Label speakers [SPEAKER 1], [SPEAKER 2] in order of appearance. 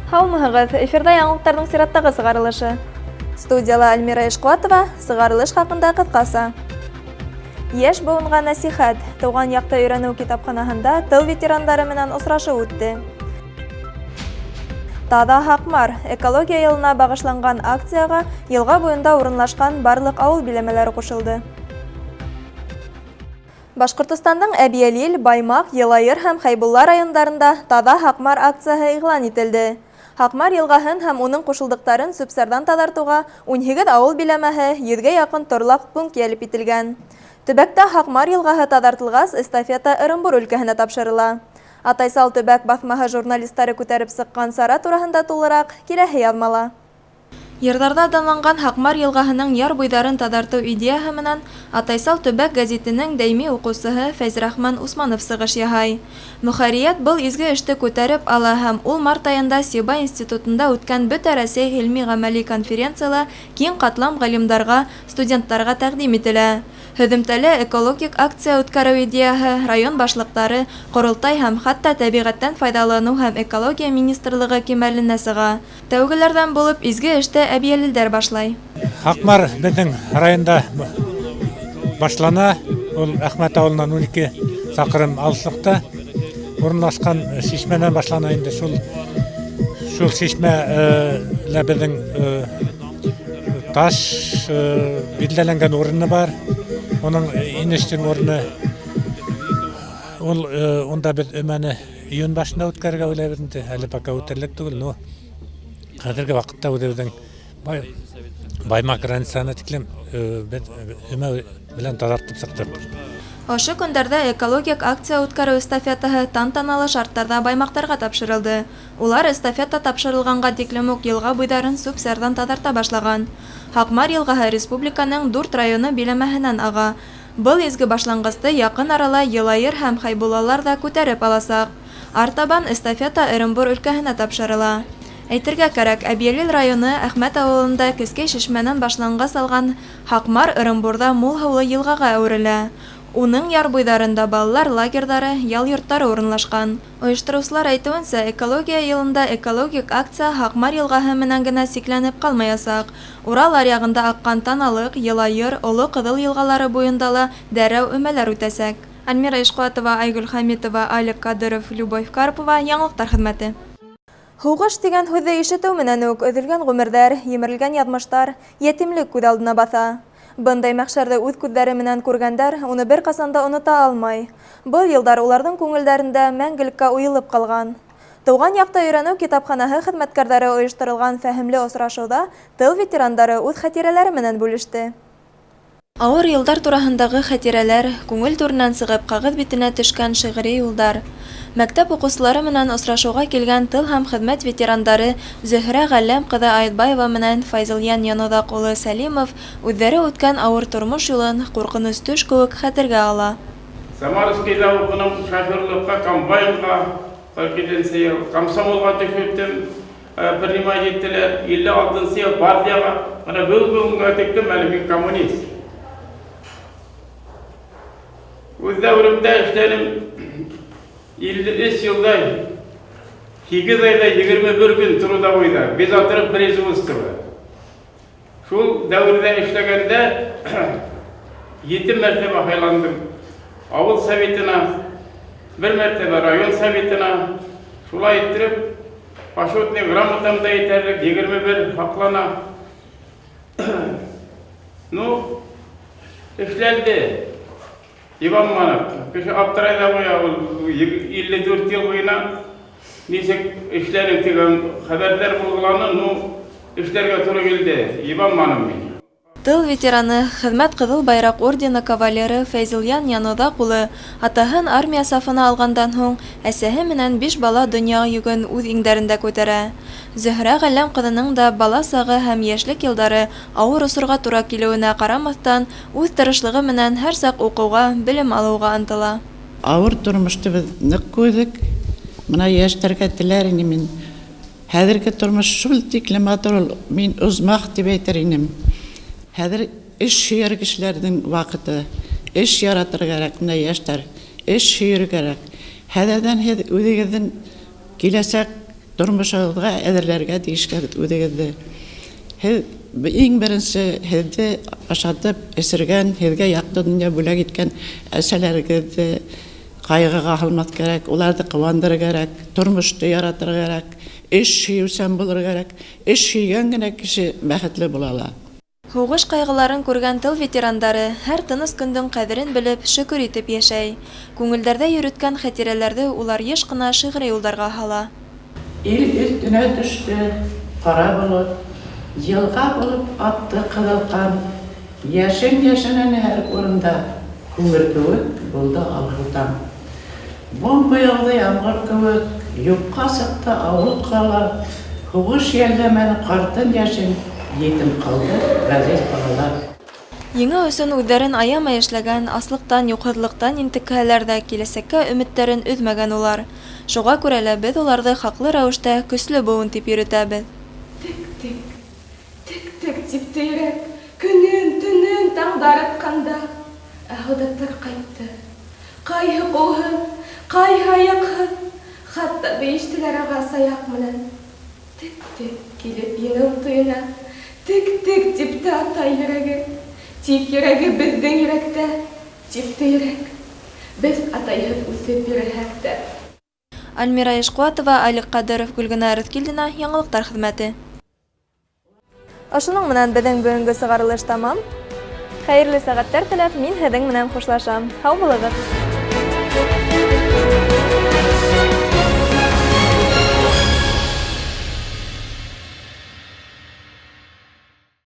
[SPEAKER 1] Һаумыһығыҙ, эфирда яңылыҡтарҙың сираттағы сығарылышы. Студияла Альмира Ишҡуатова, сығарылыш хаҡында ҡыҫҡаса. Йәш быуынға нәсихәт, тыуған яҡта өйрәнеү китапханаһында тыл ветерандары менән осрашыу үтте. Таҙа Һаҡмар, экология йылына бағышланған акцияға йылға буйында урынлашҡан барлыҡ ауыл биләмәләре ҡушылды. Башҡортостандың Әбйәлил, Баймаҡ, Йылайыр һәм Хәйбулла райондарында Таҙа Һаҡмар акцияһы иғлан ителде. Һаҡмар йылғаһын һәм уның ҡушылдыҡтарын сүпсәрҙән таҙартыуға 18 ауыл биләмәһе 100-гә яҡын торлаҡ пункт йәлеп ителгән. Төбәктә Һаҡмар йылғаһы таҙартылғас, эстафета Ырымбур өлкәһенә тапшырыла. Атайсал төбәк баҫмаһы журналистары күтәреп сыҡҡан сара тураһында тулыраҡ киләһе яҙмала. Йырҙарҙа данланған Һаҡмар йылғаһының яр буйҙарын таҙартыу идеяһы менән Атайсал төбәк гәзитенең даими уҡыусыһы Фәйзрахман Усманов сығыш яһай. Мөхәрриәт был изге эште күтәреп ала һәм ул март айында Сиба институтында үткән Бөтә Рәсәй ғилми-ғәмәли конференцияла киң ҡатлам ғалимдарға, студенттарға тәҡдим ителә. Һөҙөмтәле экологик акция үткәреү идеяһы район башлыҡтары, ҡоролтай һәм хатта тәбиғәттән файҙаланыу һәм экология министрлығы кимәленә сыға. Тәүгеләрҙән булып изге эште Әбйәлилдәр башлай.
[SPEAKER 2] Һаҡмар беҙҙең районда башлана. Ул Әхмәт ауылынан 12 саҡрым алыҫлыҡта урынлашҡан шишмәнән башлана инде. Шул шишмә лә беҙҙең таш билдәләнгән урыны бар. Оның инештең урыны, унда беҙ өмәне июнь башында үткәрергә уйлайбыҙ инде. Әле пока үтерлек түгел, но хәҙерге ваҡытта үҙебеҙҙең Баймаҡ границаһына тиклем беҙ өмә белән таҙартып сыҡтыҡ.
[SPEAKER 1] Ошо көндәрҙә экологик акция үткәреү эстафетаһы тантаналы шарттарҙа Баймаҡтарға тапшырылды. Улар эстафета тапшырылғанға тиклем үк йылға буйҙарын сүп-сарҙан таҙарта башлаған. Һаҡмар йылғаһы республиканың 4 районы биләмәһенән аға. Был изге башланғысты яҡын арала Йылайыр һәм Хәйбуллалар да күтәреп аласаҡ. Артабан эстафета Ырымбур өлкәһенә тапшырыла. Әйтергә кәрәк, Әбйәлил районы Әхмәт ауылында Кескәй шишмәнән башланға салған Һаҡмар Ырымбурҙа мул һыулы йылғаға әүерелә. Уның яр буйҙарында балалар лагерҙары, ял йорттары урынлашҡан. Ойоштороусылар әйтеүенсә, экология йылында экологик акция Һаҡмар йылғаһы менән генә сикләнеп ҡалмаясаҡ. Урал аръяғында аҡҡан Таналыҡ, Йылайыр, Оло Ҡыҙыл йылғалары буйында ла дәррәү өмәләр үтәсәк. Альмира Ишҡуатова, Айгөл Хәмитова, Алик Ҡадыров, Любовь Карпова, Яңылыҡтар хеҙмәте. Һуғыш тигән һүҙҙе ишетеү менән үк өҙөлгән ғүмерҙәр, емерелгән яҙмыштар, йәтимлек күҙ алдына баҫа. Бындай мәхшәрҙе үҙ күҙҙәре менән күргәндәр уны бер ҡасан да онота алмай. Был йылдар уларҙың күңелдәрендә мәңгелеккә уйылып ҡалған. Тыуған яҡта өйрәнеү китапханаһы хеҙмәткәрҙәре ойоштырылған фәһемле осрашыуҙа тыл ветерандары үҙ хәтирәләре менән бүлеште. Ауыр йылдар тураһындағы хәтирәләр, күңел түренән сығып ҡағыҙ битенә төшкән шиғри юлдар. Мәктәп уҡыусылары менән осрашыуға килгән тыл һәм хеҙмәт ветерандары Зөһрә Ғәлләм ҡыҙы Айтбаева менән Файзылйан Яноҙаҡ улы Сәлимов үҙҙәре үткән ауыр тормош юлын ҡурҡыныс төш кеүек хәтергә ала.
[SPEAKER 3] Самарскийҙа уҡыным, шоферлыҡҡа, комбайнға, 47-нсе йыл, комсомолға төшөптөм, принимать иттеләр, 56-нсы йыл партияға, ана был тиклем әле мин коммунист. Үҙ дәүремдә эшләнем 53 йылдай, 8 айда 21 көн трудовойда, без отрыв производства. Шул дәүрдә эшләгәндә 7 мәртәбә һайландым. Авыл советына, 1 мәртәбә район советына, шулай иттереп, почетный грамотамда етерлек 21 һаҡлана. Ну, эшләнде. Иван Манов, кеше аптырайҙа буя, 54 йыл буйына нисек эшләнек тигән хәбәрҙәр булғаны, ну, эшләргә туры килде. Иван Манов мин.
[SPEAKER 1] Тыл ветераны, хеҙмәт ҡыҙыл байраҡ ордены кавалеры Фәйзылйан Яноҙаҡ улы атаһын армия сафына алғандан һуң әсәһе менән 5 бала донъя йөгөн үҙ иңдәрендә күтәрә. Зөһрә Ғәлләм ҡыҙының да бала сағы һәм йәшлек йылдары ауыр осорға тура килеүенә ҡарамаҫтан, үҙ тырышлығы менән һәр саҡ уҡыуға, белем алыуға ынтыла.
[SPEAKER 4] Ауыр тормошто беҙ ныҡ күрҙек. Мына яшьләргә теләр инем мин. Хәзерге тормыш шул тиклем матур ул, мин узмак дип әйтер инем. Хәзер эш һөяр кешеләрнең вакыты, эш яратыр кирәк, менә яшьләр, эш һөяр кирәк. Хәзердән һез үзегезнең киләсәк тормышыгызга әзерләргә тиешкә үзегезне. Һез иң беренче һезне ашатып, эсергән, һезгә якты дөнья бүләк иткән әсәләрегезне кайгыга алмас кирәк, уларны куандырыр кирәк, тормышты яратыр кирәк, эш һөйүчән булыр кирәк. Эш һөйгән генә кеше бәхетле була ала.
[SPEAKER 1] Һугыш кайгыларын күргән тыл ветерандары һәр тыныс көндең кадерен белеп, шөкер итеп яшәй. Күңелдәрдә йөрөткән хатирәләрне улар еш кына шигъри юлларга һала.
[SPEAKER 4] Ил өстенә төште, кара булып, елга булып атты кылылган. Яшен һәр урында, күңел кебек булды алгытан. Бомба яуды ямгыр кебек, юкка сыкты авыл кала. Һугыш йәлләмәне картын яшен, етим калды газиз балалар.
[SPEAKER 1] Еңе өсөн үҙҙәрен аямай эшләгән, аслыҡтан, юҡһыҙлыҡтан интекһәләр ҙә киләсәккә өмөттәрен өҙмәгән улар. Шуға күрә лә беҙ уларҙы хаҡлы рәүештә көслө быуын тип йөрөтәбеҙ.
[SPEAKER 5] Тик-тик, тик-тик тип тейрәк, көнөн-төнөн таңдар атҡанда, ә һыҙаттар ҡайтты. Ҡайһы ҡулһыҙ, ҡайһы аяҡһыҙ, хатта бейештеләр ағас аяҡ менән. Тик-тик килеп еңеү туйына, тик-тик тип тә атай йөрәге. Тик йөрәге беҙҙең йөрәктә, тик тейрәк. Беҙ атайһыҙ үҫеп йөрөһәк тә.
[SPEAKER 1] Альмира Ишҡуатова, Алик Ҡадыров, Гөлгөнә Рыҫкилдина, Яңылыҡтар хеҙмәте. Ошоноң менән беҙҙең бөгөнгө сығарылыш тамам. Хәйерле сәғәттәр теләп, мин һеҙҙең менән хушлашам. Һау булығыҙ!